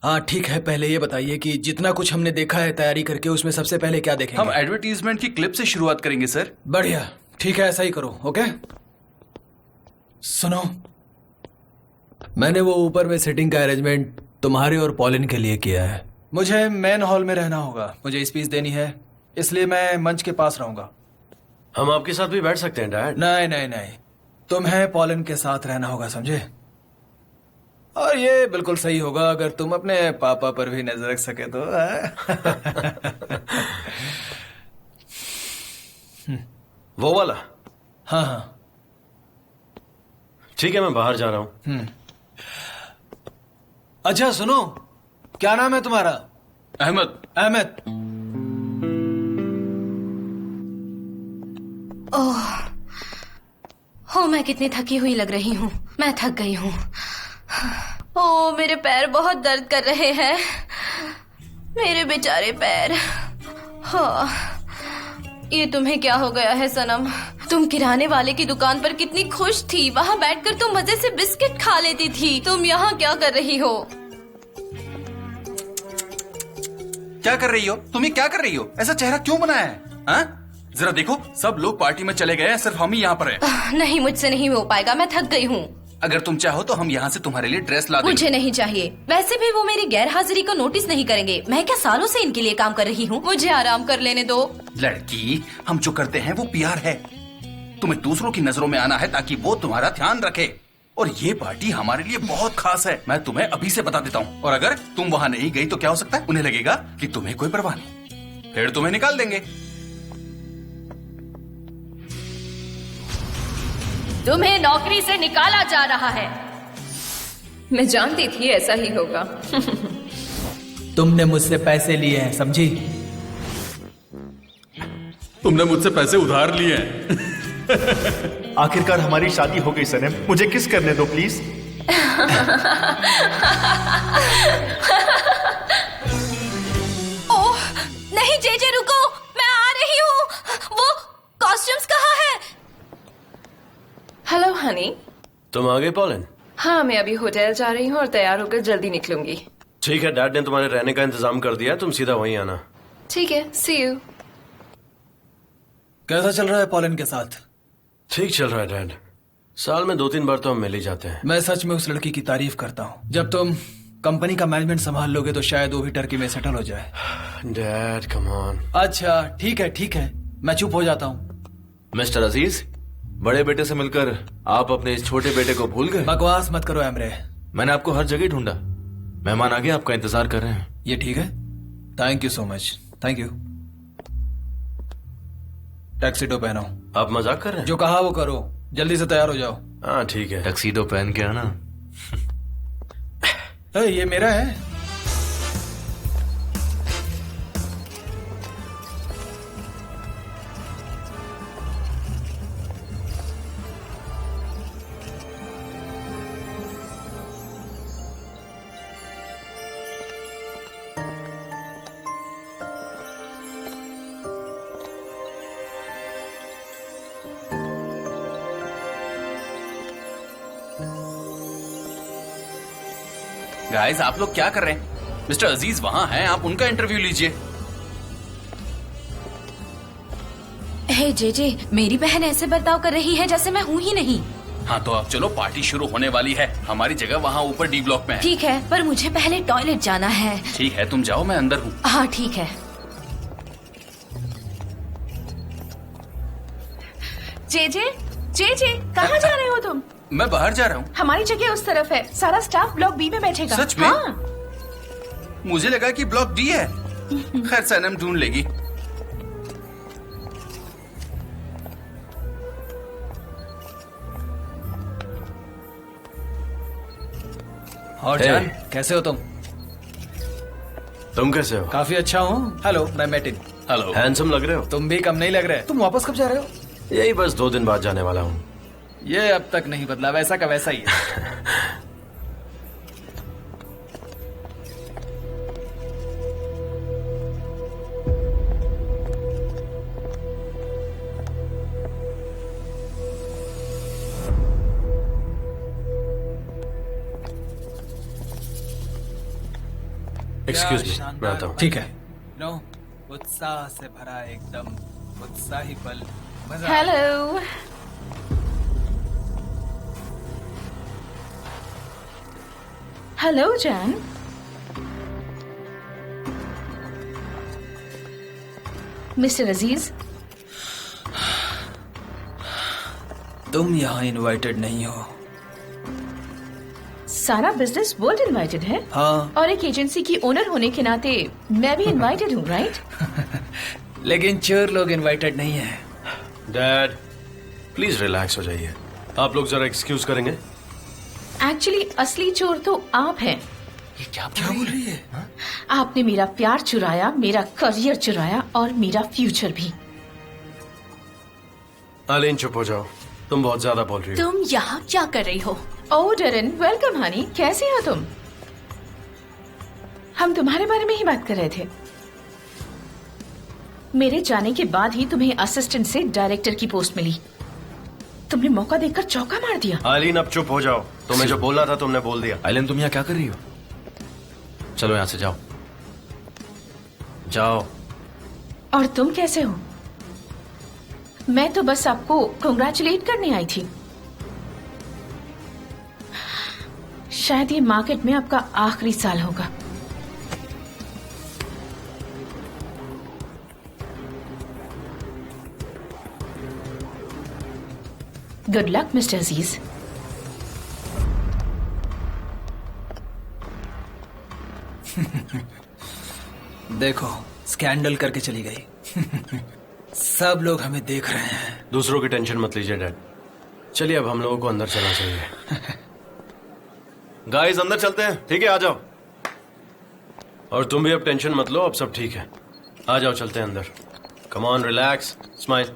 हाँ ठीक है, पहले ये बताइए कि जितना कुछ हमने देखा है तैयारी करके, उसमें सबसे पहले क्या देखेंगे? हम एडवर्टीजमेंट की क्लिप से शुरुआत करेंगे सर। बढ़िया, ठीक है, ऐसा ही करो। ओके, सुनो, मैंने वो ऊपर में सिटिंग का अरेंजमेंट तुम्हारे और पॉलिन के लिए किया है। मुझे मेन हॉल में रहना होगा, मुझे स्पीच देनी है, इसलिए मैं मंच के पास रहूंगा। हम आपके साथ भी बैठ सकते हैं डैड? नहीं नहीं नहीं, तुम्हें पॉलिन के साथ रहना होगा, समझे? और ये बिल्कुल सही होगा अगर तुम अपने पापा पर भी नजर रख सके तो। वो वाला? हाँ हाँ ठीक है, मैं बाहर जा रहा हूँ। अच्छा सुनो, क्या नाम है तुम्हारा? अहमद। अहमद। ओह हो, मैं कितनी थकी हुई लग रही हूँ। मैं थक गई हूँ। ओह, मेरे पैर बहुत दर्द कर रहे हैं, मेरे बेचारे पैर। हाँ, ये तुम्हें क्या हो गया है सनम? तुम किराने वाले की दुकान पर कितनी खुश थी, वहाँ बैठकर तुम मजे से बिस्किट खा लेती थी। तुम यहाँ क्या कर रही हो? क्या कर रही हो? तुम ये क्या कर रही हो? ऐसा चेहरा क्यों बनाया है? हाँ? जरा देखो, सब लोग पार्टी में चले गए हैं, सिर्फ हम ही यहाँ पर हैं। नहीं, मुझसे नहीं हो पाएगा, मैं थक गई हूँ। अगर तुम चाहो तो हम यहाँ से तुम्हारे लिए ड्रेस ला देंगे। मुझे नहीं चाहिए। वैसे भी वो मेरी गैर हाजिरी को नोटिस नहीं करेंगे। मैं क्या सालों से इनके लिए काम कर रही हूँ? मुझे आराम कर लेने दो। लड़की, हम जो करते हैं वो प्यार है। तुम्हें दूसरों की नजरों में आना है ताकि वो तुम्हारा ध्यान रखे, और ये पार्टी हमारे लिए बहुत खास है। मैं तुम्हें अभी से बता देता हूँ, और अगर तुम वहाँ नहीं गई तो क्या हो सकता है? उन्हें लगेगा कि तुम्हें कोई परवाह नहीं, फिर तुम्हें निकाल देंगे। तुम्हें नौकरी से निकाला जा रहा है। मैं जानती थी ऐसा ही होगा। तुमने मुझसे पैसे लिए हैं, समझी? तुमने मुझसे पैसे उधार लिए हैं। आखिरकार हमारी शादी हो गई सनम, मुझे किस करने दो प्लीज। ओह नहीं, जेजे रुको, मैं आ रही हूँ। वो कॉस्ट्यूम्स कहाँ है? हेलो हनी। तुम आ गए पॉलिन? हाँ, मैं अभी होटल जा रही हूँ और तैयार होकर जल्दी निकलूंगी। ठीक है, डैड ने तुम्हारे रहने का इंतजाम कर दिया, तुम सीधा वहीं आना। ठीक है, सी यू। कैसा चल रहा है पॉलिन के साथ? ठीक चल रहा है डैड, साल में 2-3 बार तो हम मिल ही जाते हैं। मैं सच में उस लड़की की तारीफ करता हूँ। जब तुम कंपनी का मैनेजमेंट संभाल लोगे तो शायद वो भी टर्की में सेटल हो जाए। Dad come on. अच्छा ठीक है ठीक है, मैं चुप हो जाता हूँ। मिस्टर अजीज, बड़े बेटे से मिलकर आप अपने इस छोटे बेटे को भूल गए? बकवास मत करो एमरे। मैंने आपको हर जगह ढूंढा। मेहमान आगे आपका इंतजार कर रहे हैं। ये ठीक है, thank you so much. Thank you. Tuxedo पहनो। आप मजाक कर रहे हैं? जो कहा वो करो, जल्दी से तैयार हो जाओ। हाँ ठीक है। टक्सीडो पहन के आना। ये मेरा है। गाइस, आप लोग क्या कर रहे हैं? मिस्टर अजीज वहाँ हैं, आप उनका इंटरव्यू लीजिए। हे जेजे, मेरी बहन ऐसे बर्ताव कर रही है जैसे मैं हूँ ही नहीं। हाँ तो अब चलो, पार्टी शुरू होने वाली है। हमारी जगह वहाँ ऊपर डी ब्लॉक में है। ठीक है, पर मुझे पहले टॉयलेट जाना है। ठीक है, तुम जाओ, मैं अंदर हूँ। हाँ ठीक है। जेजे, जेजे, कहाँ जा रहे हो तुम? मैं बाहर जा रहा हूँ। हमारी जगह उस तरफ है, सारा स्टाफ ब्लॉक बी में बैठेगा। सच में? हाँ। मुझे लगा कि ब्लॉक डी है। खैर, सनम ढूंढ लेगी। और जान, कैसे हो तुम? तुम कैसे हो? काफी अच्छा हूँ। हेलो, मैं मैटिन। हेलो। हैंडसम लग रहे हो। तुम भी कम नहीं लग रहे। तुम वापस कब जा रहे हो? यही बस 2 दिन बाद जाने वाला हूँ। ये अब तक नहीं बदला, वैसा का वैसा ही है। एक्सक्यूज मी, मैं आता हूँ। ठीक है। नो, उत्साह से भरा एकदम उत्साही पल। मजा आ गया। हेलो। हेलो जैन। मिस्टर अजीज, तुम यहाँ इनवाइटेड नहीं हो। सारा बिजनेस वर्ल्ड इनवाइटेड है। हाँ, और एक एजेंसी की ओनर होने के नाते मैं भी इनवाइटेड हूँ, राइट? लेकिन चोर लोग इनवाइटेड नहीं है। डैड, प्लीज रिलैक्स हो जाइए। आप लोग जरा एक्सक्यूज करेंगे? एक्चुअली असली चोर तो आप हैं। ये क्या बोल रही है? आपने मेरा प्यार चुराया, मेरा करियर चुराया और मेरा फ्यूचर भी। आलीन, चुप हो जाओ। तुम बहुत ज्यादा बोल रही हो। तुम यहाँ क्या कर रही हो? ओह डरन, वेलकम हनी। कैसे हो तुम? हम तुम्हारे बारे में ही बात कर रहे थे। मेरे जाने के बाद ही तुम्हें असिस्टेंट से डायरेक्टर की पोस्ट मिली। तुमने मौका देखकर चौका मार दिया। आलीन, अब चुप हो जाओ। तुम्हें जो बोलना था तुमने बोल दिया। आइलन, तुम यहाँ क्या कर रही हो? चलो यहाँ से जाओ, जाओ। और तुम कैसे हो? मैं तो बस आपको कांग्रेचुलेट करने आई थी। शायद ये मार्केट में आपका आखिरी साल होगा। गुड लक मिस्टर अजीज। देखो, स्कैंडल करके चली गई। सब लोग हमें देख रहे हैं। दूसरों की टेंशन मत लीजिए डैड। चलिए अब हम लोगों को अंदर चलना चाहिए। गाइस, अंदर चलते हैं। ठीक है, आ जाओ। और तुम भी अब टेंशन मत लो, अब सब ठीक है। आ जाओ, चलते हैं अंदर। Come on, relax, smile.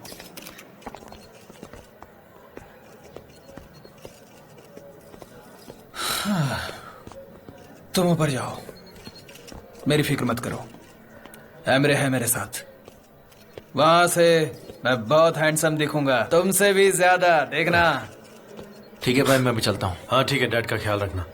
तुम ऊपर जाओ, मेरी फिक्र मत करो। एमरे है मेरे साथ। वहां से मैं बहुत हैंडसम दिखूंगा, तुमसे भी ज्यादा, देखना। ठीक है भाई, मैं भी चलता हूँ। हाँ ठीक है, डैड का ख्याल रखना।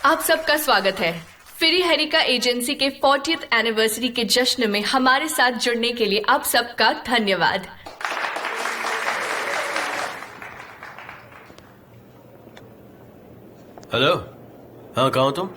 आप सबका स्वागत है। फिरी हेरिका एजेंसी के 40th एनिवर्सरी के जश्न में हमारे साथ जुड़ने के लिए आप सबका धन्यवाद। हेलो, हाँ कहाँ हो तुम?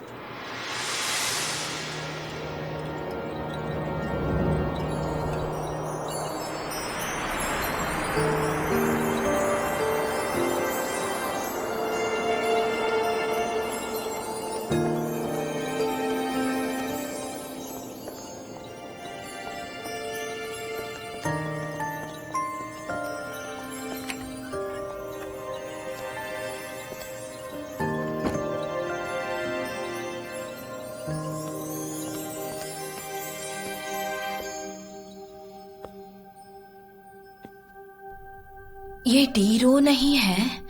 ये डीरो नहीं है।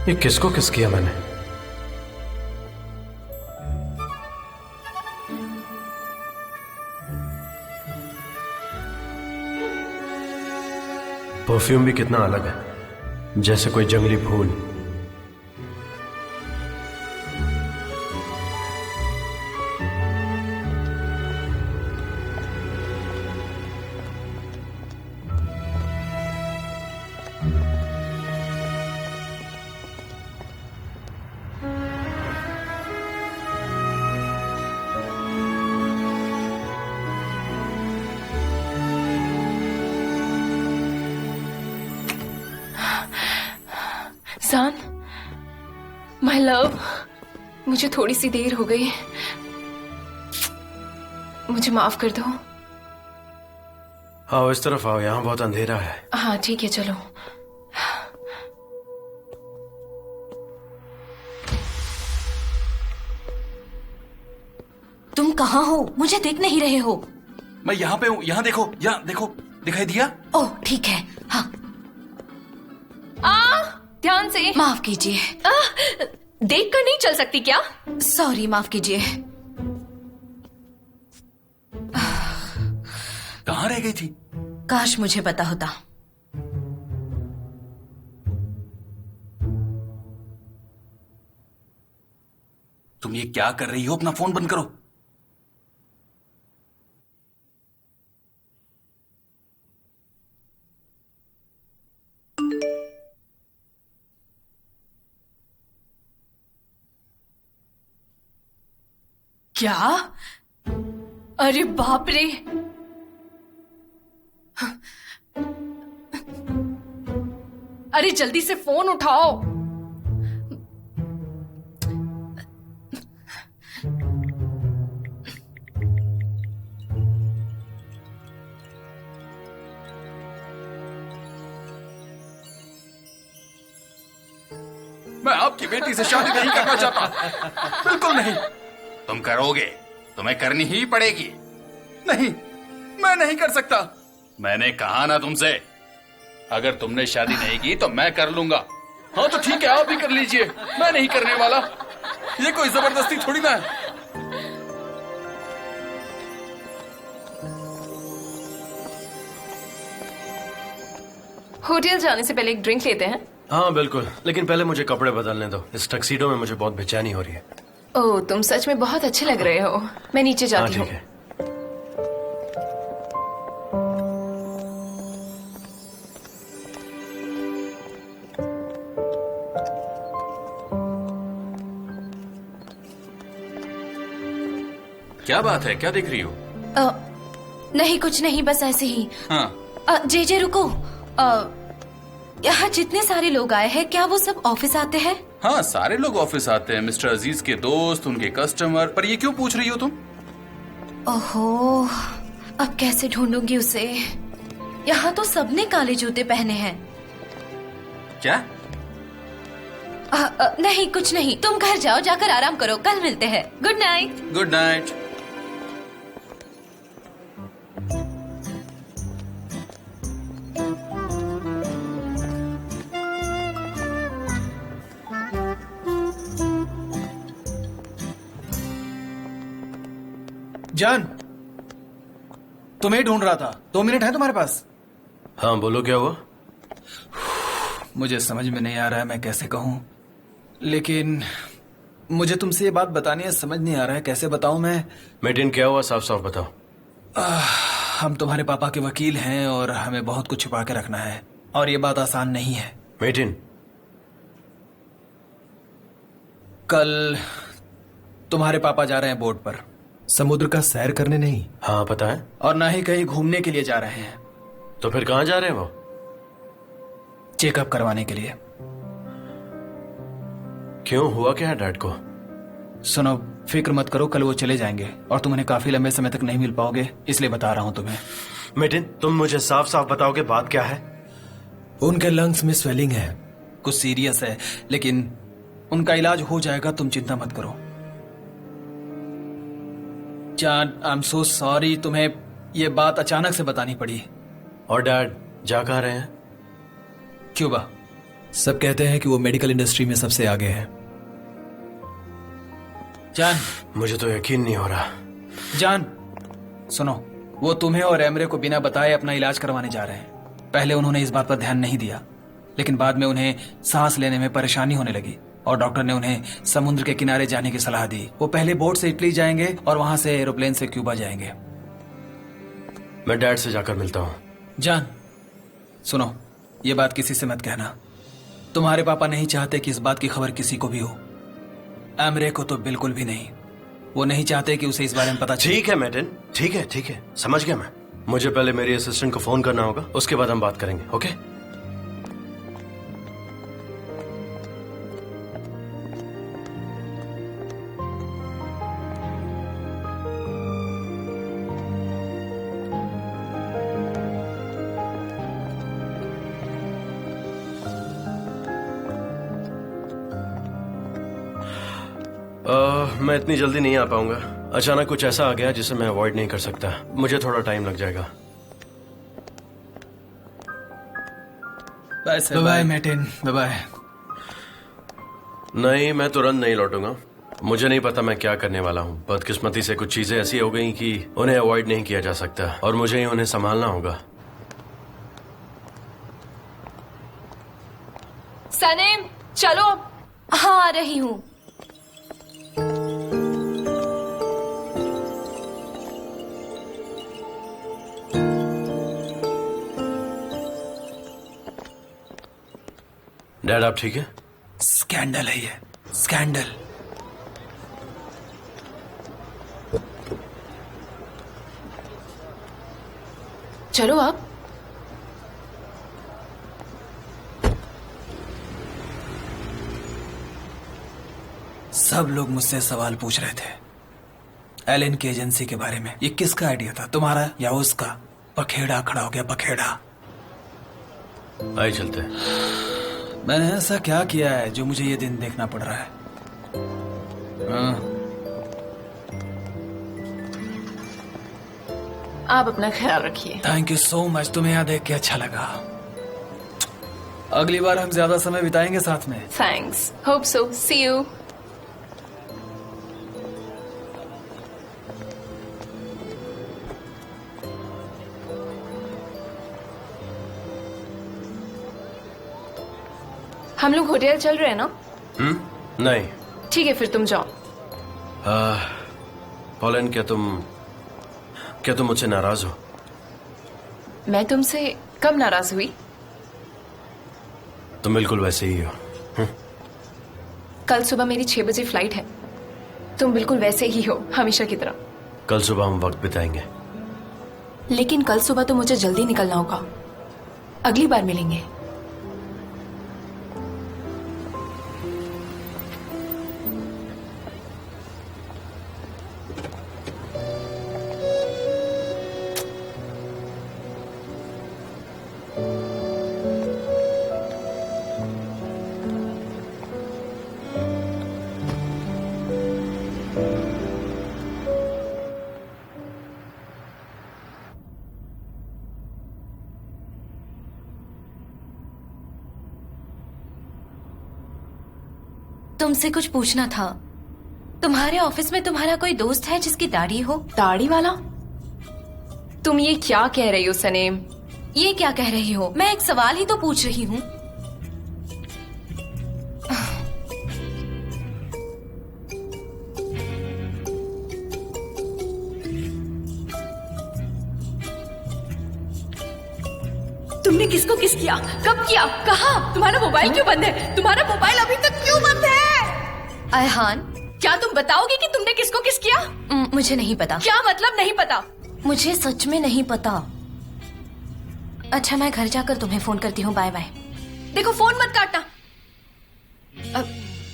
ये किसको किस किया मैंने? परफ्यूम भी कितना अलग है, जैसे कोई जंगली फूल। सान, माय लव, मुझे थोड़ी सी देर हो गई, मुझे माफ कर दो। आओ इस तरफ आओ, यहाँ बहुत अंधेरा है। हाँ ठीक है, चलो। तुम कहाँ हो? मुझे देख नहीं रहे हो? मैं यहाँ पे हूँ, यहाँ देखो, यहाँ देखो, दिखाई दिया? ओह ठीक है। हाँ ध्यान से। माफ कीजिए। देख कर नहीं चल सकती क्या? सॉरी, माफ कीजिए। कहाँ रह गई थी? काश मुझे पता होता। तुम ये क्या कर रही हो? अपना फोन बंद करो। क्या? अरे बाप रे! अरे जल्दी से फोन उठाओ। मैं आपकी बेटी से शादी नहीं करना चाहता, बिल्कुल नहीं। तुम करोगे, तुम्हें करनी ही पड़ेगी। नहीं, मैं नहीं कर सकता। मैंने कहा ना तुमसे, अगर तुमने शादी नहीं की तो मैं कर लूंगा। हाँ तो ठीक है, आप भी कर लीजिए, मैं नहीं करने वाला। ये कोई जबरदस्ती थोड़ी ना है। होटल जाने से पहले एक ड्रिंक लेते हैं। हाँ बिल्कुल, लेकिन पहले मुझे कपड़े बदलने दो। इस टक्सीडो में मुझे बहुत बेचैनी हो रही है। ओह, तुम सच में बहुत अच्छे लग रहे हो। मैं नीचे हाँ जाती हूँ। ठीक है। क्या बात है, क्या देख रही हो? नहीं कुछ नहीं, बस ऐसे ही। हाँ जे रुको। यहाँ जितने सारे लोग आए हैं, क्या वो सब ऑफिस आते हैं? हाँ, सारे लोग ऑफिस आते हैं। मिस्टर अजीज के दोस्त, उनके कस्टमर। पर ये क्यों पूछ रही हो तुम? ओहो, अब कैसे ढूंढूंगी उसे? यहाँ तो सबने काले जूते पहने हैं। क्या? नहीं कुछ नहीं, तुम घर जाओ, जाकर आराम करो, कल मिलते हैं। Good night. Good night. जान, तुम्हें ढूंढ रहा था। 2 मिनट है तुम्हारे पास? हाँ बोलो, क्या हुआ? मुझे समझ में नहीं आ रहा है मैं कैसे कहूं, लेकिन मुझे तुमसे ये बात बतानी है, समझ नहीं आ रहा है कैसे बताऊं मैं। मेटिन क्या हुआ, साफ साफ बताओ। हम तुम्हारे पापा के वकील हैं और हमें बहुत कुछ छुपा के रखना है, और ये बात आसान नहीं है। मेटिन, कल तुम्हारे पापा जा रहे हैं बोट पर, समुद्र का सैर करने नहीं। हाँ पता है। और ना ही कहीं घूमने के लिए जा रहे हैं। तो फिर कहाँ जा रहे हैं वो? चेकअप करवाने के लिए। क्यों, हुआ क्या है डैड को? सुनो, फिक्र मत करो, कल वो चले जाएंगे और तुम उन्हें काफी लंबे समय तक नहीं मिल पाओगे, इसलिए बता रहा हूं तुम्हें। मेटिन, तुम मुझे साफ साफ बताओगे बात क्या है? उनके लंग्स में स्वेलिंग है, कुछ सीरियस है, लेकिन उनका इलाज हो जाएगा, तुम चिंता मत करो। जान, आई एम सो सॉरी, तुम्हें ये बात अचानक से बतानी पड़ी। और डैड जा कहाँ रहे हैं? क्यूबा। सब कहते हैं कि वो मेडिकल इंडस्ट्री में सबसे आगे है। जान, मुझे तो यकीन नहीं हो रहा। जान सुनो, वो तुम्हें और एमरे को बिना बताए अपना इलाज करवाने जा रहे हैं। पहले उन्होंने इस बात पर ध्यान नहीं दिया, लेकिन बाद में उन्हें सांस लेने में परेशानी होने लगी और डॉक्टर ने उन्हें समुद्र के किनारे जाने की सलाह दी। वो पहले बोट से इटली जाएंगे और वहां से एरोप्लेन से क्यूबा जाएंगे। मैं डैड से जाकर मिलता हूँ। जान सुनो, ये बात किसी से मत कहना। तुम्हारे पापा नहीं चाहते कि इस बात की खबर किसी को भी हो। एमरे को तो बिल्कुल भी नहीं। वो नहीं चाहते कि उसे इस बारे में पता चले। ठीक है मैटिन, ठीक है, समझ गया मैं। मुझे पहले मेरी असिस्टेंट को फोन करना होगा, उसके बाद हम बात करेंगे। ओके? मैं इतनी जल्दी नहीं आ पाऊंगा। अचानक कुछ ऐसा आ गया जिसे मैं अवॉइड नहीं कर सकता। मुझे थोड़ा टाइम लग जाएगा। बाय मैटिन, बाय। नहीं, मैं तुरंत नहीं लौटूंगा। मुझे नहीं पता मैं क्या करने वाला हूँ। बदकिस्मती से कुछ चीजें ऐसी हो गई कि उन्हें अवॉइड नहीं किया जा सकता और मुझे ही उन्हें संभालना होगा। सनेम, चलो। हाँ, आ रही हूँ। डैड, आप ठीक है? स्कैंडल है ये, स्कैंडल। चलो आप। सब लोग मुझसे सवाल पूछ रहे थे एलन की एजेंसी के बारे में। ये किसका आइडिया था, तुम्हारा या उसका? पखेड़ा खड़ा हो गया, पखेड़ा। आइए चलते हैं। मैंने ऐसा क्या किया है जो मुझे ये दिन देखना पड़ रहा है? आप अपना ख्याल रखिए। थैंक यू सो मच, तुम्हें यहाँ देख के अच्छा लगा। अगली बार हम ज्यादा समय बिताएंगे साथ में। Thanks, hope so, see you. हम लोग होटल चल रहे हैं ना? नहीं। ठीक है, फिर तुम जाओ। पॉलन, क्या तुम मुझसे नाराज हो? मैं तुमसे कब नाराज हुई? तुम बिल्कुल वैसे ही हो। कल सुबह मेरी 6 बजे फ्लाइट है। तुम बिल्कुल वैसे ही हो, हमेशा की तरह। कल सुबह हम वक्त बिताएंगे। लेकिन कल सुबह तो मुझे जल्दी निकलना होगा। अगली बार मिलेंगे। तुमसे कुछ पूछना था। तुम्हारे ऑफिस में तुम्हारा कोई दोस्त है जिसकी दाढ़ी हो? दाढ़ी वाला? तुम ये क्या कह रही हो सनेम? ये क्या कह रही हो? मैं एक सवाल ही तो पूछ रही हूँ। तुमने किसको किस किया? कब किया? कहाँ? तुम्हारा मोबाइल क्यों बंद है? तुम्हारा मोबाइल अभी तक क्यों बंद है? अयहान, क्या तुम बताओगे कि तुमने किसको किस किया? मुझे नहीं पता। क्या मतलब नहीं पता? मुझे सच में नहीं पता। अच्छा, मैं घर जाकर तुम्हें फोन करती हूँ। Bye bye. देखो, फोन मत काटना।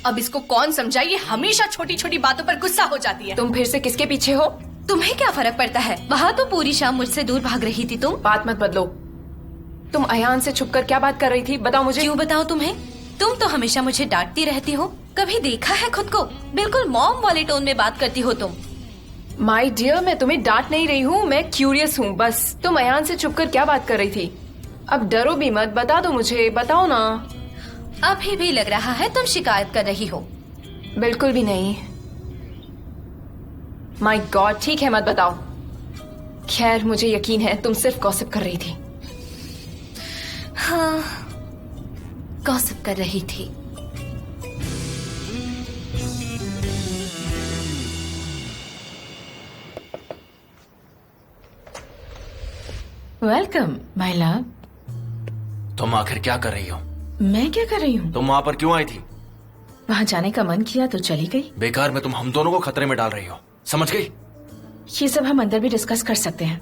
अब इसको कौन समझाए? ये हमेशा छोटी छोटी बातों पर गुस्सा हो जाती है। तुम फिर से किसके पीछे हो? तुम्हें क्या फर्क पड़ता है? वहाँ तो पूरी शाम मुझसे दूर भाग रही थी तुम। बात मत बदलो। तुम अयान से छुपकर क्या बात कर रही थी? बताओ मुझे। क्यों बताओ तुम्हें? तुम तो हमेशा मुझे डांटती रहती हो। कभी देखा है खुद को? बिल्कुल मॉम वाले टोन में बात करती हो तुम। माय डियर, मैं तुम्हें डांट नहीं रही हूँ, मैं क्यूरियस हूँ बस। तुम अयान से छुपकर क्या बात कर रही थी? अब डरो भी मत, बता दो मुझे, बताओ ना। अभी भी लग रहा है तुम शिकायत कर रही हो। बिल्कुल भी नहीं। माय गॉड, ठीक है, मत बताओ। खैर, मुझे यकीन है तुम सिर्फ गॉसिप कर रही थी। हाँ, गॉसिप कर रही थी। Welcome my love. तुम आखिर क्या कर रही हो? मैं क्या कर रही हूँ? तुम वहां पर क्यों आई थी? वहां जाने का मन किया तो चली गई। बेकार में तुम हम दोनों को खतरे में डाल रही हो, समझ गई? ये सब हम अंदर भी डिस्कस कर सकते हैं।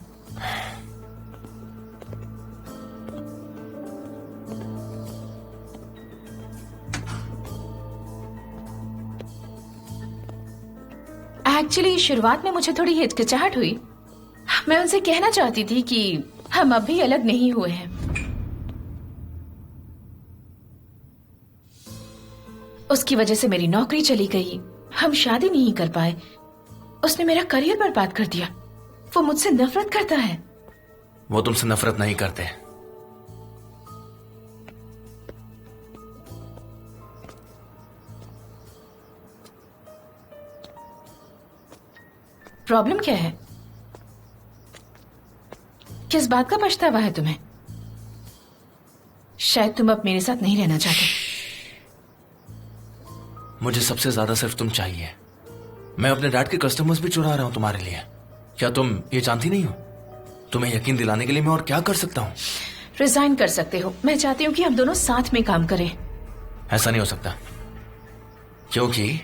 एक्चुअली शुरुआत में मुझे थोड़ी हिचकिचाहट हुई। मैं उनसे कहना चाहती थी कि हम अभी अलग नहीं हुए हैं। उसकी वजह से मेरी नौकरी चली गई, हम शादी नहीं कर पाए, उसने मेरा करियर बर्बाद कर दिया। वो मुझसे नफरत करता है। वो तुमसे नफरत नहीं करते। प्रॉब्लम क्या है? किस बात का पछतावा है तुम्हें? शायद तुम अब मेरे साथ नहीं रहना चाहते। मुझे सबसे ज्यादा सिर्फ तुम चाहिए। मैं अपने डैड के कस्टमर्स भी चुरा रहा हूं तुम्हारे लिए। क्या तुम ये जानती नहीं हो? तुम्हें यकीन दिलाने के लिए मैं और क्या कर सकता हूं? रिजाइन कर सकते हो। मैं चाहती हूँ कि हम दोनों साथ में काम करें। ऐसा नहीं हो सकता, क्योंकि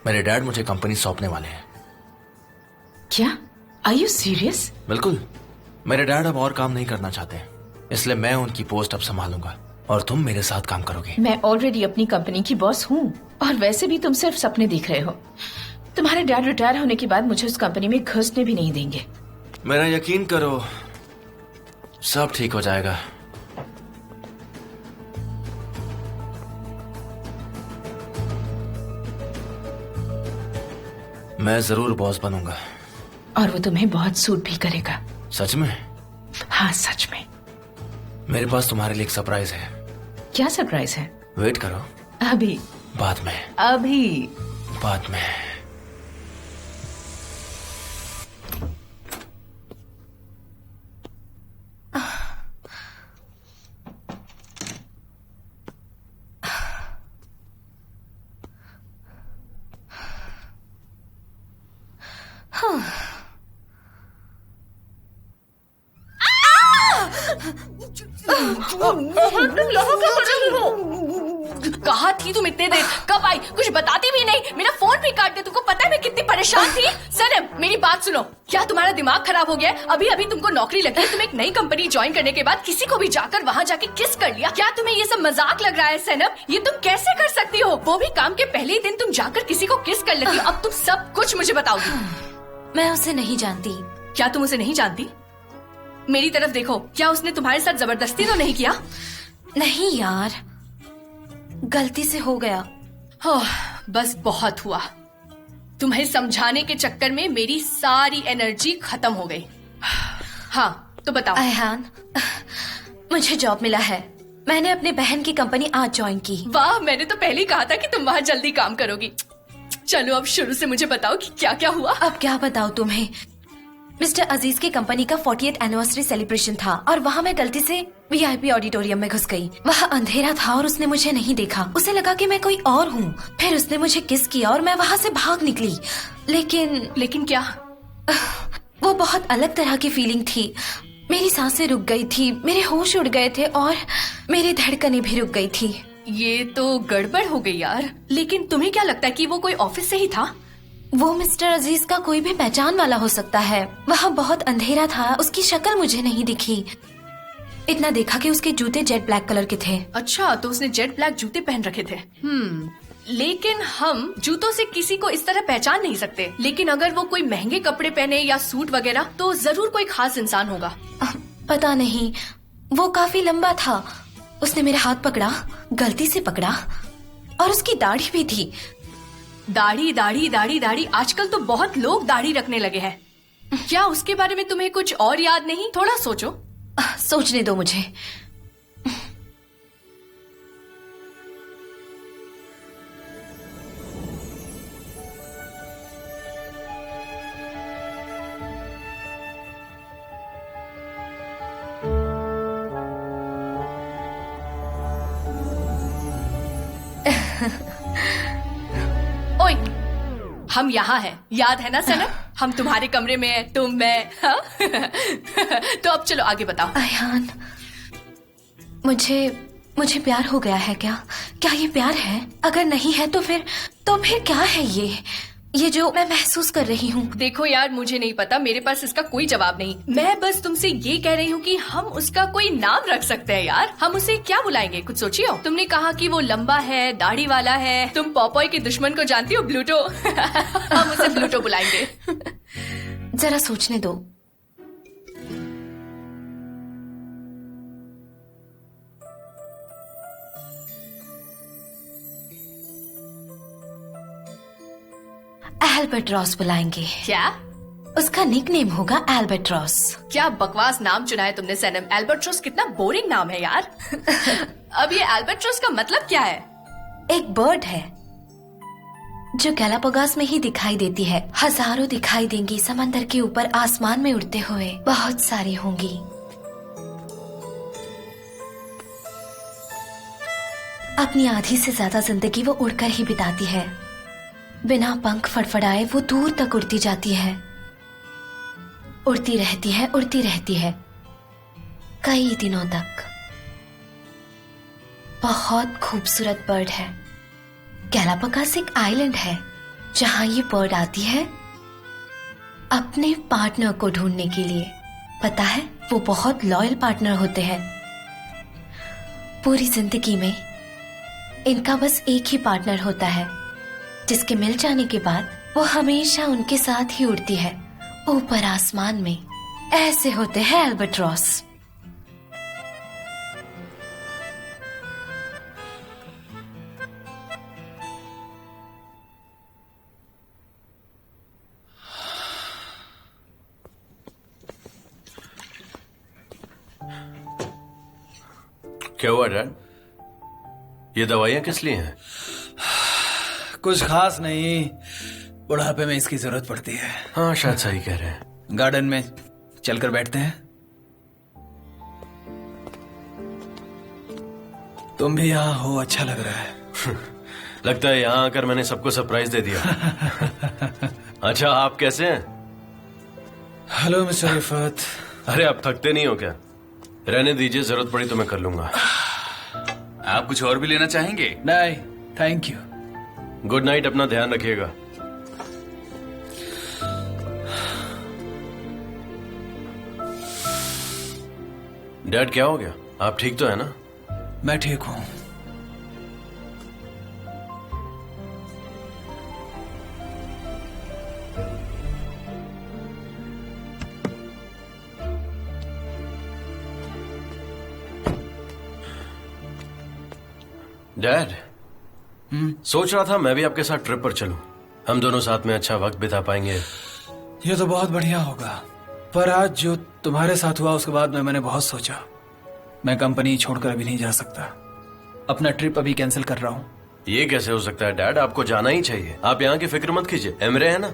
मेरे डैड मुझे कंपनी सौंपने वाले हैं। क्या? Are you serious? बिल्कुल। मेरे डैड अब और काम नहीं करना चाहते, इसलिए मैं उनकी पोस्ट अब संभालूंगा और तुम मेरे साथ काम करोगे। मैं ऑलरेडी अपनी कंपनी की बॉस हूँ और वैसे भी तुम सिर्फ सपने देख रहे हो। तुम्हारे डैड रिटायर होने के बाद मुझे उस कंपनी में घुसने भी नहीं देंगे। मेरा यकीन करो, सब ठीक हो जाएगा। मैं जरूर बॉस बनूंगा। और वो तुम्हें बहुत सूट भी करेगा। सच में? हाँ, सच में। मेरे पास तुम्हारे लिए एक सरप्राइज है। क्या सरप्राइज है? वेट करो। अभी? बाद में। अभी? बाद में। कहाँ थी तुम इतने देर? कब आई? कुछ बताती भी नहीं। मेरा फोन भी काट दे। तुमको पता है मैं कितनी परेशान थी? सनम, मेरी बात सुनो। क्या तुम्हारा दिमाग खराब हो गया है? अभी अभी तुमको नौकरी लगी है, तुम एक नई कंपनी ज्वाइन करने के बाद किसी को भी जाकर वहाँ जाके किस कर लिया? क्या तुम्हें ये सब मजाक लग रहा है सनम? ये तुम कैसे कर सकती हो? वो भी काम के पहले ही दिन तुम जाकर किसी को किस कर लगी। अब तुम सब कुछ मुझे बताओगी। मैं उसे नहीं जानती। क्या तुम उसे नहीं जानती? मेरी तरफ देखो। क्या उसने तुम्हारे साथ जबरदस्ती तो नहीं किया? नहीं यार, गलती से हो गया। बस बहुत हुआ। तुम्हें समझाने के चक्कर में मेरी सारी एनर्जी खत्म हो गई। हाँ, तो बताओ। अयहान, मुझे जॉब मिला है। मैंने अपने बहन की कंपनी आज ज्वाइन की। वाह, मैंने तो पहले ही कहा था कि तुम वहाँ जल्दी काम करोगी। चलो अब शुरू से मुझे बताओ कि क्या क्या हुआ। अब क्या बताऊं तुम्हें? मिस्टर अजीज की कंपनी का 40th एनिवर्सरी सेलिब्रेशन था और वहाँ मैं गलती से VIP ऑडिटोरियम में घुस गई। वहाँ अंधेरा था और उसने मुझे नहीं देखा। उसे लगा कि मैं कोई और हूँ। फिर उसने मुझे किस किया और मैं वहाँ से भाग निकली। लेकिन क्या? वो बहुत अलग तरह की फीलिंग थी। मेरी सांसें रुक गई थी, मेरे होश उड़ गए थे और मेरी धड़कनें भी रुक गई थी। ये तो गड़बड़ हो गई यार। लेकिन तुम्हें क्या लगता है कि वो कोई ऑफिस से ही था? वो मिस्टर अजीज का कोई भी पहचान वाला हो सकता है। वहाँ बहुत अंधेरा था, उसकी शक्ल मुझे नहीं दिखी। इतना देखा कि उसके जूते जेट ब्लैक कलर के थे। अच्छा, तो उसने जेट ब्लैक जूते पहन रखे थे। लेकिन हम जूतों से किसी को इस तरह पहचान नहीं सकते। लेकिन अगर वो कोई महंगे कपड़े पहने या सूट वगैरह तो जरूर कोई खास इंसान होगा। पता नहीं, वो काफी लंबा था। उसने मेरा हाथ पकड़ा, गलती से पकड़ा, और उसकी दाढ़ी भी थी। दाढ़ी दाढ़ी दाढ़ी दाढ़ी, आजकल तो बहुत लोग दाढ़ी रखने लगे हैं। क्या उसके बारे में तुम्हें कुछ और याद नहीं? थोड़ा सोचो। सोचने दो मुझे। ओए, हम यहाँ हैं, याद है ना सनम? हम तुम्हारे कमरे में हैं, तुम मैं, हाँ? तो अब चलो आगे बताओ। अयान, मुझे प्यार हो गया है क्या? क्या ये प्यार है? अगर नहीं है तो फिर क्या है ये जो मैं महसूस कर रही हूँ? देखो यार, मुझे नहीं पता, मेरे पास इसका कोई जवाब नहीं। मैं बस तुमसे ये कह रही हूँ कि हम उसका कोई नाम रख सकते हैं यार। हम उसे क्या बुलाएंगे, कुछ सोचिए हो? तुमने कहा कि वो लंबा है, दाढ़ी वाला है। तुम पॉपॉय के दुश्मन को जानती हो, ब्लूटो। हम उसे ब्लूटो बुलाएंगे। जरा सोचने दो। एल्बर्ट्रॉस बुलाएंगे। क्या? उसका निकनेम होगा एल्बर्ट्रॉस। क्या बकवास नाम चुना है तुमने सनम। एल्बर्ट्रॉस कितना बोरिंग नाम है यार। अब ये एल्बर्ट्रॉस का मतलब क्या है? एक बर्ड है जो गैलापागोस में ही दिखाई देती है। हजारों दिखाई देंगी समंदर के ऊपर आसमान में उड़ते हुए। बहुत सारी होंगी। अपनी आधी से ज्यादा जिंदगी वो उड़कर ही बिताती है। बिना पंख फड़फड़ाए वो दूर तक उड़ती जाती है। उड़ती रहती है कई दिनों तक। बहुत खूबसूरत बर्ड है। गैलापागोस एक आइलैंड है जहां ये बर्ड आती है अपने पार्टनर को ढूंढने के लिए। पता है, वो बहुत लॉयल पार्टनर होते हैं। पूरी जिंदगी में इनका बस एक ही पार्टनर होता है जिसके मिल जाने के बाद वो हमेशा उनके साथ ही उड़ती है ऊपर आसमान में। ऐसे होते हैं एल्बर्ट्रॉस। क्या हुआ डैड? ये दवाइयां किस लिए हैं? कुछ खास नहीं, बुढ़ापे में इसकी जरूरत पड़ती है। हाँ, शायद सही कह रहे हैं। गार्डन में चलकर बैठते हैं। तुम भी यहाँ हो, अच्छा लग रहा है। लगता है यहाँ आकर मैंने सबको सरप्राइज दे दिया। अच्छा, आप कैसे हैं? Hello mister Rifat. अरे, आप थकते नहीं हो क्या? रहने दीजिए, जरूरत पड़ी तो मैं कर लूंगा। आप कुछ और भी लेना चाहेंगे? नहीं, थैंक यू। गुड नाइट, अपना ध्यान रखिएगा। डैड, क्या हो गया? आप ठीक तो है ना? मैं ठीक हूं। डैड, सोच रहा था मैं भी आपके साथ ट्रिप पर चलूं। हम दोनों साथ में अच्छा वक्त बिता पाएंगे। ये तो बहुत बढ़िया होगा, पर आज जो तुम्हारे साथ हुआ उसके बाद में मैंने बहुत सोचा। मैं कंपनी छोड़कर अभी नहीं जा सकता। अपना ट्रिप अभी कैंसिल कर रहा हूँ। ये कैसे हो सकता है डैड? आपको जाना ही चाहिए। आप यहाँ की फिक्र मत कीजिए, एमरे है ना।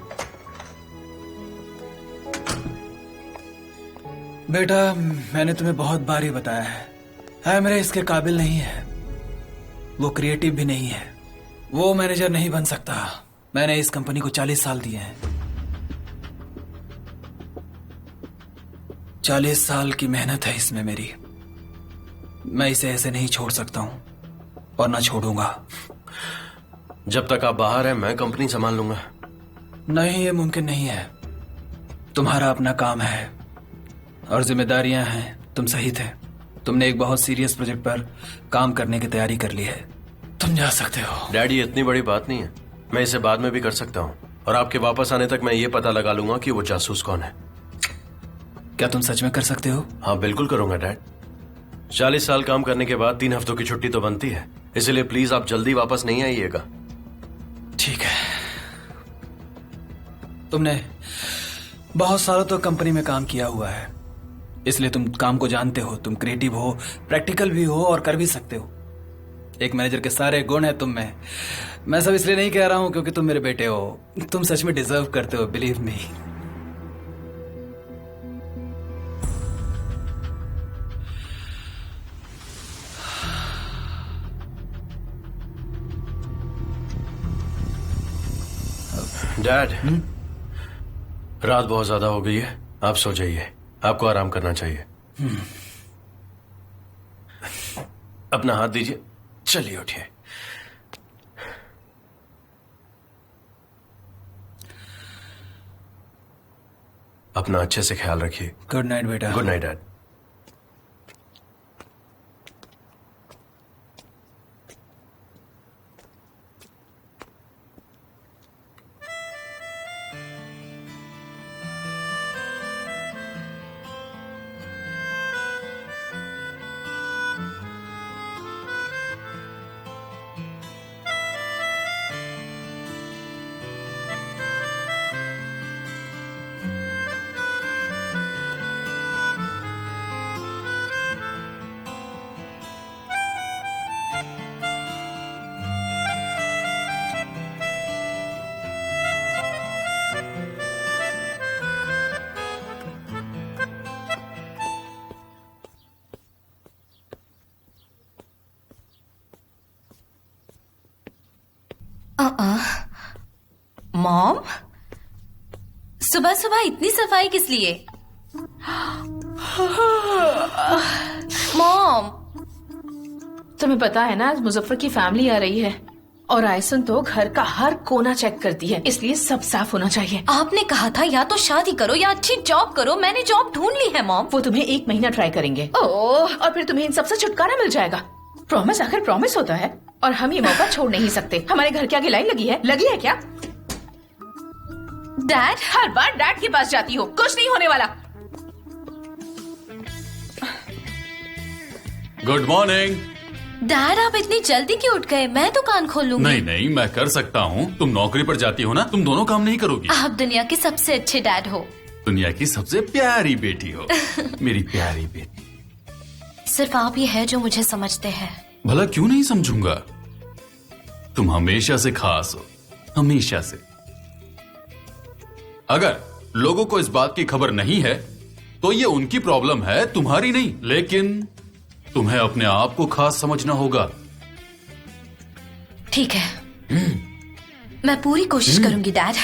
बेटा, मैंने तुम्हें बहुत बार ही बताया है, एमरे इसके काबिल नहीं है। वो क्रिएटिव भी नहीं है। वो मैनेजर नहीं बन सकता। मैंने इस कंपनी को 40 साल दिए हैं। 40 साल की मेहनत है इसमें मेरी। मैं इसे ऐसे नहीं छोड़ सकता हूं और ना छोड़ूंगा। जब तक आप बाहर हैं मैं कंपनी संभाल लूंगा। नहीं, ये मुमकिन नहीं है। तुम्हारा अपना काम है और जिम्मेदारियां हैं। तुम सही थे। तुमने एक बहुत सीरियस प्रोजेक्ट पर काम करने की तैयारी कर ली है। तुम जा सकते हो। डैडी, ये इतनी बड़ी बात नहीं है। मैं इसे बाद में भी कर सकता हूँ और आपके वापस आने तक मैं ये पता लगा लूंगा कि वो जासूस कौन है। क्या तुम सच में कर सकते हो? हाँ, बिल्कुल करूंगा डैड। 40 साल काम करने के बाद 3 हफ्तों की छुट्टी तो बनती है, इसलिए प्लीज आप जल्दी वापस नहीं आइएगा। ठीक है। तुमने बहुत सालों तो कंपनी में काम किया हुआ है, इसलिए तुम काम को जानते हो। तुम क्रिएटिव हो, प्रैक्टिकल भी हो और कर भी सकते हो। एक मैनेजर के सारे गुण हैं तुम में। मैं सब इसलिए नहीं कह रहा हूं क्योंकि तुम मेरे बेटे हो। तुम सच में डिजर्व करते हो, बिलीव मी। डैड, रात बहुत ज्यादा हो गई है, आप सो जाइए, आपको आराम करना चाहिए। अपना हाथ दीजिए, चलिए उठिए। अपना अच्छे से ख्याल रखिए। गुड नाइट बेटा। Good night dad. मॉम, सुबह सुबह इतनी सफाई किस लिए? मॉम, तुम्हें पता है ना आज मुजफ्फर की फैमिली आ रही है और आयसन तो घर का हर कोना चेक करती है, इसलिए सब साफ होना चाहिए। आपने कहा था या तो शादी करो या अच्छी जॉब करो। मैंने जॉब ढूंढ ली है मॉम। वो तुम्हें 1 महीना ट्राई करेंगे ओह, और फिर तुम्हें इन सबसे छुटकारा मिल जाएगा। प्रॉमिस आखिर प्रॉमिस होता है और हम ये मौका छोड़ नहीं सकते। हमारे घर के आगे लाइन लगी है क्या? डैड, हर बार डैड के पास जाती हो, कुछ नहीं होने वाला। Good morning. डैड आप इतनी जल्दी क्यों उठ गए? मैं दुकान खोल लूंगी। नहीं नहीं, मैं कर सकता हूँ। तुम नौकरी पर जाती हो ना, तुम दोनों काम नहीं करोगी। आप दुनिया के सबसे अच्छे डैड हो। दुनिया की सबसे प्यारी बेटी हो। मेरी प्यारी बेटी। सिर्फ आप ही है जो मुझे समझते हैं। भला क्यों नहीं समझूंगा? तुम हमेशा से खास हो, हमेशा से। अगर लोगों को इस बात की खबर नहीं है तो ये उनकी प्रॉब्लम है, तुम्हारी नहीं। लेकिन तुम्हें अपने आप को खास समझना होगा। ठीक है, मैं पूरी कोशिश करूंगी डैड।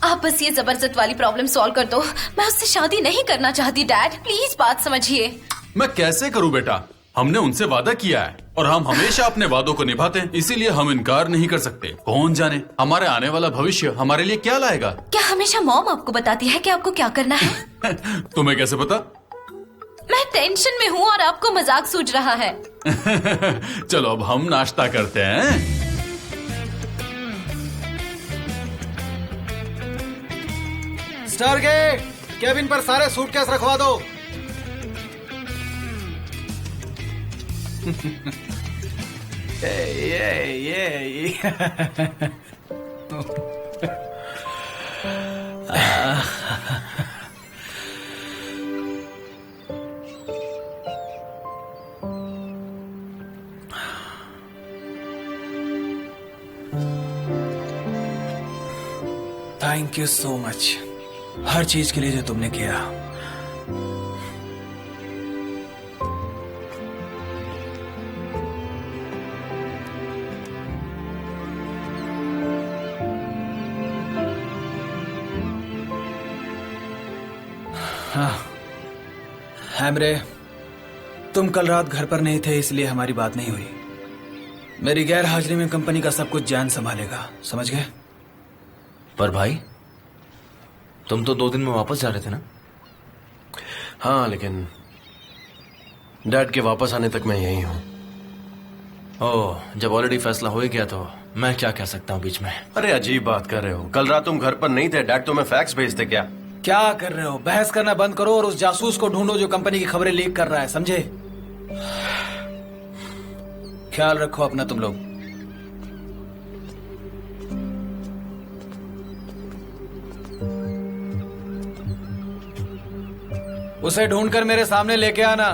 आप बस ये जबरदस्त वाली प्रॉब्लम सॉल्व कर दो। मैं उससे शादी नहीं करना चाहती डैड, प्लीज बात समझिए। मैं कैसे करूं बेटा? हमने उनसे वादा किया है और हम हमेशा अपने वादों को निभाते हैं, इसीलिए हम इनकार नहीं कर सकते। कौन जाने हमारे आने वाला भविष्य हमारे लिए क्या लाएगा। क्या हमेशा मॉम आपको बताती है कि आपको क्या करना है? तुम्हें कैसे पता? मैं टेंशन में हूँ और आपको मजाक सूझ रहा है। चलो अब हम नाश्ता करते हैं। स्टारगेट, केबिन पर सारे सूटकेस रखवा दो। ये थैंक यू सो मच हर चीज के लिए जो तुमने किया। हैमरे, तुम कल रात घर पर नहीं थे इसलिए हमारी बात नहीं हुई। मेरी गैर हाजिरी में कंपनी का सब कुछ जान संभालेगा, समझ गए? पर भाई तुम तो 2 दिन में वापस जा रहे थे ना? हाँ, लेकिन डैड के वापस आने तक मैं यही हूँ। ओह, जब ऑलरेडी फैसला हो ही गया तो मैं क्या कह सकता हूँ बीच में? अरे अजीब बात कर रहे हो। कल रात तुम घर पर नहीं थे, डैड तुम्हें फैक्स भेजते क्या? क्या कर रहे हो? बहस करना बंद करो और उस जासूस को ढूंढो जो कंपनी की खबरें लीक कर रहा है, समझे? ख्याल रखो अपना तुम लोग। उसे ढूंढकर मेरे सामने लेके आना।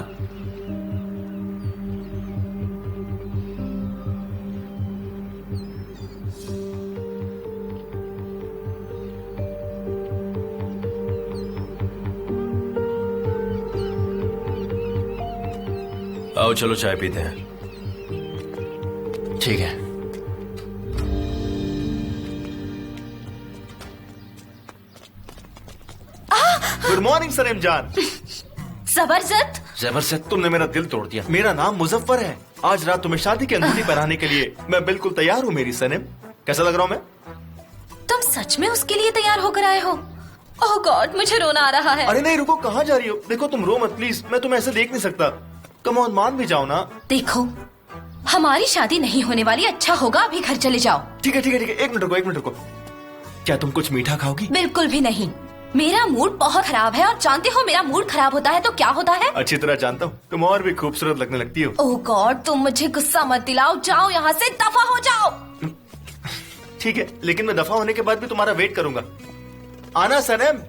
आओ चलो चाय पीते हैं। ठीक है। गुड मॉर्निंग सनम जान। जबरदस्त। जबरदस्त। तुमने मेरा दिल तोड़ दिया। मेरा नाम मुजफ्फर है। आज रात तुम्हें शादी की अंगूठी पहनाने के लिए मैं बिल्कुल तैयार हूँ मेरी सनम। कैसा लग रहा हूँ मैं? तुम सच में उसके लिए तैयार होकर आए हो? ओह गॉड, मुझे रोना आ रहा है। अरे नहीं रुको, कहाँ जा रही हो? देखो तुम रो मत प्लीज, मैं तुम्हें ऐसे देख नहीं सकता। कम ऑन, मान भी जाओ ना। देखो, हमारी शादी नहीं होने वाली। अच्छा होगा अभी घर चले जाओ। ठीक है ठीक है ठीक है, एक मिनट रुको। क्या तुम कुछ मीठा खाओगी? बिल्कुल भी नहीं। मेरा मूड बहुत खराब है और जानते हो मेरा मूड खराब होता है तो क्या होता है? अच्छी तरह जानता हूँ, तुम और भी खूबसूरत लगने लगती हो। ओह गॉड, तुम मुझे गुस्सा मत दिलाओ। जाओ यहाँ से, दफा हो जाओ। ठीक है, लेकिन मैं दफा होने के बाद भी तुम्हारा वेट करूंगा। आना सनम।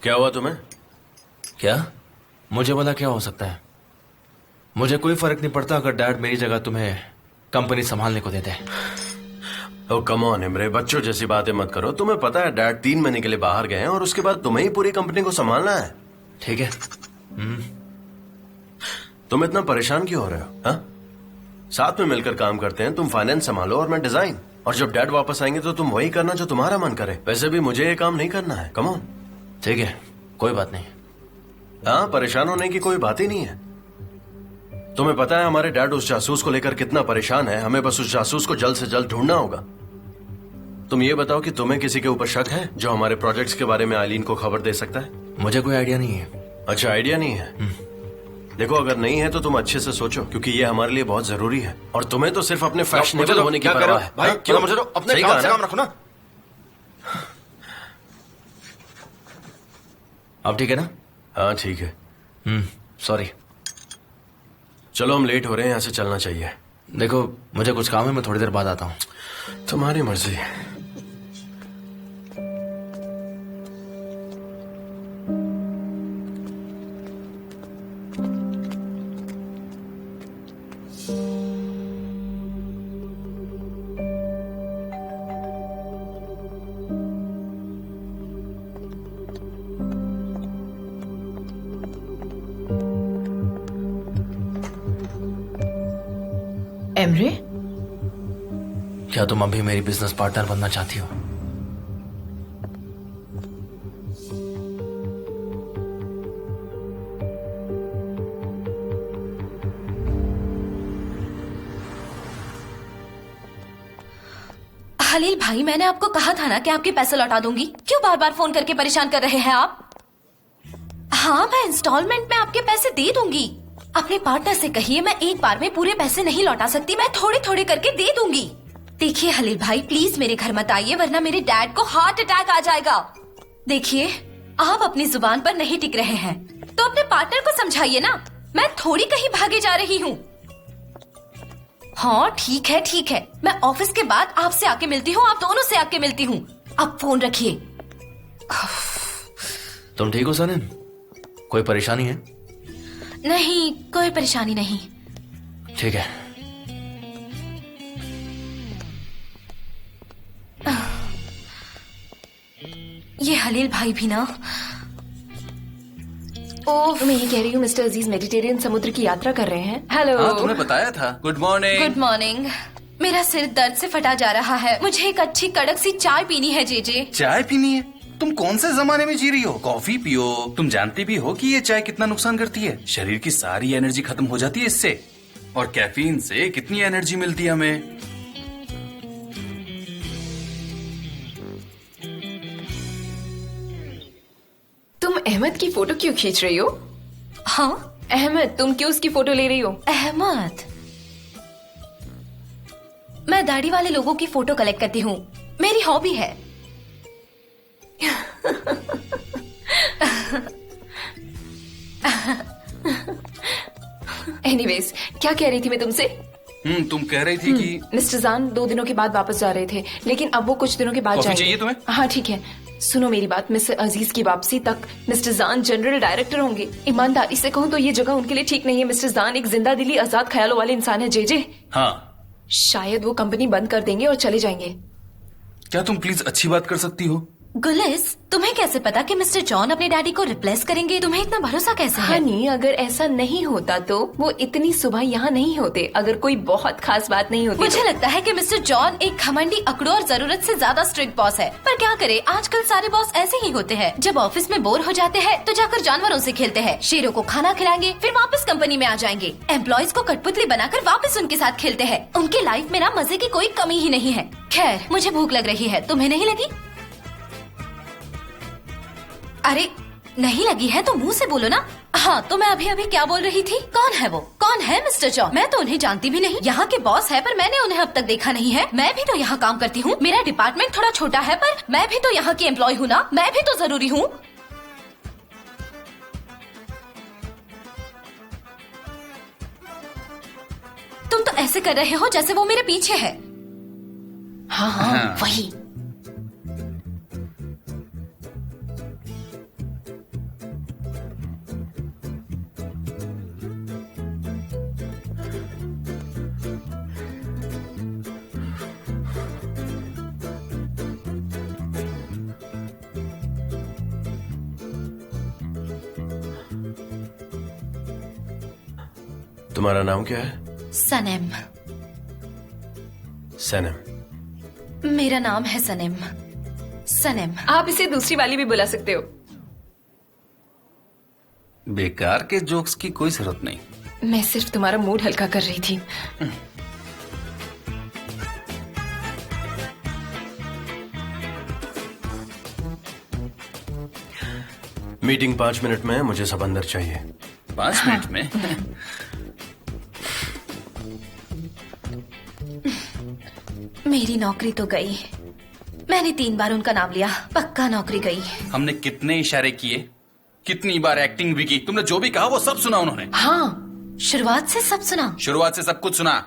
क्या हुआ तुम्हें? क्या? मुझे बोला क्या हो सकता है? मुझे कोई फर्क नहीं पड़ता अगर डैड मेरी जगह तुम्हें कंपनी संभालने को देते। ओ कम ऑन इमरे, बच्चों जैसी बातें मत करो। तुम्हें पता है डैड 3 महीने के लिए बाहर गए हैं और उसके बाद तुम्हें ही पूरी कंपनी को संभालना है। ठीक है। तुम इतना परेशान क्यों हो रहे हो? हाँ? साथ में मिलकर काम करते हैं। तुम फाइनेंस संभालो और मैं डिजाइन। और जब डैड वापस आएंगे तो तुम वही करना जो तुम्हारा मन करे। वैसे भी मुझे ये काम नहीं करना है। Come on. ठीक है, कोई बात नहीं। हाँ, परेशान होने की कोई बात ही नहीं है। तुम्हें पता है हमारे डैड उस जासूस को लेकर कितना परेशान है। हमें बस उस जासूस को जल्द से जल्द ढूंढना होगा। तुम ये बताओ कि तुम्हें किसी के ऊपर शक है जो हमारे प्रोजेक्ट्स के बारे में आइलीन को खबर दे सकता है? मुझे कोई आइडिया नहीं है। अच्छा, आइडिया नहीं है? देखो, अगर नहीं है तो तुम अच्छे से सोचो, क्योंकि ये हमारे लिए बहुत जरूरी है। और तुम्हें तो सिर्फ अपने फैशनेबल होने की परवाह है। भाई क्यों? मुझे तो अपने काम से काम रखो ना। अब ठीक है ना? हाँ ठीक है। सॉरी। चलो, हम लेट हो रहे हैं, यहाँ से चलना चाहिए। देखो, मुझे कुछ काम है, मैं थोड़ी देर बाद आता हूँ। तुम्हारी मर्जी। एमरे, क्या तुम अभी मेरी बिजनेस पार्टनर बनना चाहती हो? हलील भाई, मैंने आपको कहा था ना कि आपके पैसे लौटा दूंगी। क्यों बार बार फोन करके परेशान कर रहे हैं आप? हाँ, मैं इंस्टॉलमेंट में आपके पैसे दे दूंगी। अपने पार्टनर से कहिए मैं एक बार में पूरे पैसे नहीं लौटा सकती, मैं थोड़े थोड़े करके दे दूंगी। देखिए हलील भाई, प्लीज मेरे घर मत आइए वरना मेरे डैड को हार्ट अटैक आ जाएगा। देखिए, आप अपनी जुबान पर नहीं टिक रहे हैं तो अपने पार्टनर को समझाइए ना। मैं थोड़ी कहीं भागे जा रही हूँ। हाँ ठीक है, मैं ऑफिस के बाद आपसे आके मिलती हूँ, आप दोनों से आके मिलती हूँ। अब फोन रखिए। तुम ठीक हो सनम? कोई परेशानी है? नहीं, कोई परेशानी नहीं। ठीक है। ये हलील भाई भी ना। ओह, मैं ये कह रही हूँ मिस्टर अजीज मेडिटेरियन समुद्र की यात्रा कर रहे हैं। हेलो। हाँ, तुमने बताया था। Good morning. Good morning. मेरा सिर दर्द से फटा जा रहा है। मुझे एक अच्छी कड़क सी चाय पीनी है। जेजे, चाय पीनी है? तुम कौन से जमाने में जी रही हो? कॉफी पियो। तुम जानती भी हो कि ये चाय कितना नुकसान करती है। शरीर की सारी एनर्जी खत्म हो जाती है इससे। और कैफीन से कितनी एनर्जी मिलती है हमें। तुम अहमद की फोटो क्यों खींच रही हो? हाँ अहमद, तुम क्यों उसकी फोटो ले रही हो? अहमद, मैं दाढ़ी वाले लोगों की फोटो कलेक्ट करती हूँ, मेरी हॉबी है। एनीवेज, क्या कह रही थी मैं तुमसे? तुम कह रही थी कि मिस्टर जान 2 दिनों के बाद वापस जा रहे थे, लेकिन अब वो कुछ दिनों के बाद कॉफी जाएंगे। चाहिए तुम्हें? हाँ ठीक है, सुनो मेरी बात। मिस्टर अजीज की वापसी तक मिस्टर जान जनरल डायरेक्टर होंगे। ईमानदारी से कहूँ तो ये जगह उनके लिए ठीक नहीं है। मिस्टर जान एक जिंदा दिली आजाद ख्यालों वाले इंसान है। जे हाँ, शायद वो कंपनी बंद कर देंगे और चले जाएंगे। क्या तुम प्लीज अच्छी बात कर सकती हो? गुलिस, तुम्हें कैसे पता कि मिस्टर जॉन अपने डैडी को रिप्लेस करेंगे? तुम्हें इतना भरोसा कैसे है? हनी, अगर ऐसा नहीं होता तो वो इतनी सुबह यहाँ नहीं होते। अगर कोई बहुत खास बात नहीं होती मुझे लगता है कि मिस्टर जॉन एक घमंडी, अकड़ू और जरूरत से ज्यादा स्ट्रिक्ट बॉस है। पर क्या करे, आजकल सारे बॉस ऐसे ही होते हैं। जब ऑफिस में बोर हो जाते हैं तो जाकर जानवरों से खेलते हैं, शेरों को खाना खिलाएंगे, फिर वापस कंपनी में आ जाएंगे। एम्प्लॉयज को कठपुतली बनाकर वापस उनके साथ खेलते हैं। उनकी लाइफ में ना मजे की कोई कमी ही नहीं है। खैर, मुझे भूख लग रही है, तुम्हें नहीं लगी? अरे नहीं लगी है तो मुंह से बोलो ना। हाँ, तो मैं अभी अभी क्या बोल रही थी? कौन है वो? कौन है मिस्टर जॉन? मैं तो उन्हें जानती भी नहीं। यहाँ के बॉस है पर मैंने उन्हें अब तक देखा नहीं है। मैं भी तो यहाँ काम करती हूँ। मेरा डिपार्टमेंट थोड़ा छोटा है पर मैं भी तो यहाँ की एम्प्लॉय हूँ ना। मैं भी तो जरूरी हूँ। तुम तो ऐसे कर रहे हो जैसे वो मेरे पीछे है। हाँ, वही। तुम्हारा नाम क्या है? सनम। सनम। मेरा नाम है सनम। सनम। आप इसे दूसरी वाली भी बुला सकते हो। बेकार के जोक्स की कोई जरूरत नहीं। मैं सिर्फ तुम्हारा मूड हल्का कर रही थी। मीटिंग 5 मिनट में है, मुझे सब अंदर चाहिए। 5 मिनट में? मेरी नौकरी तो गई। मैंने 3 बार उनका नाम लिया, पक्का नौकरी गई। हमने कितने इशारे किए, कितनी बार एक्टिंग भी की, तुमने जो भी कहा वो सब सुना उन्होंने। हाँ, शुरुआत से सब सुना। शुरुआत से सब कुछ सुना।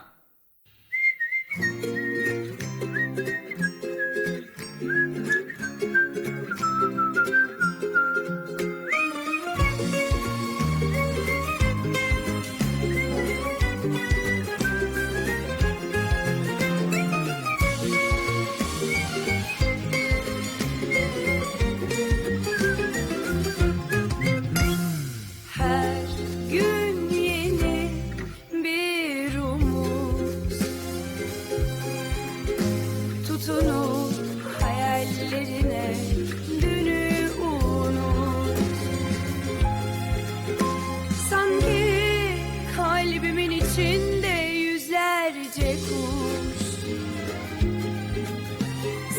Her gün yeni bir umut, tutunup hayallerine dünü unut. Sanki kalbimin içinde yüzlerce kuş,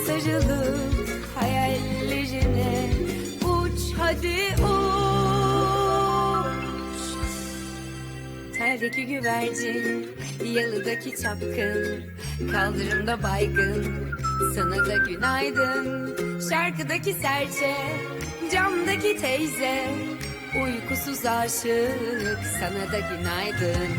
sarılıp hayallerine uç hadi uç. Terdeki güvercin, yalıdaki çapkın, kaldırımda baygın, sana da günaydın. Şarkıdaki serçe, camdaki teyze, uykusuz aşık, sana da günaydın.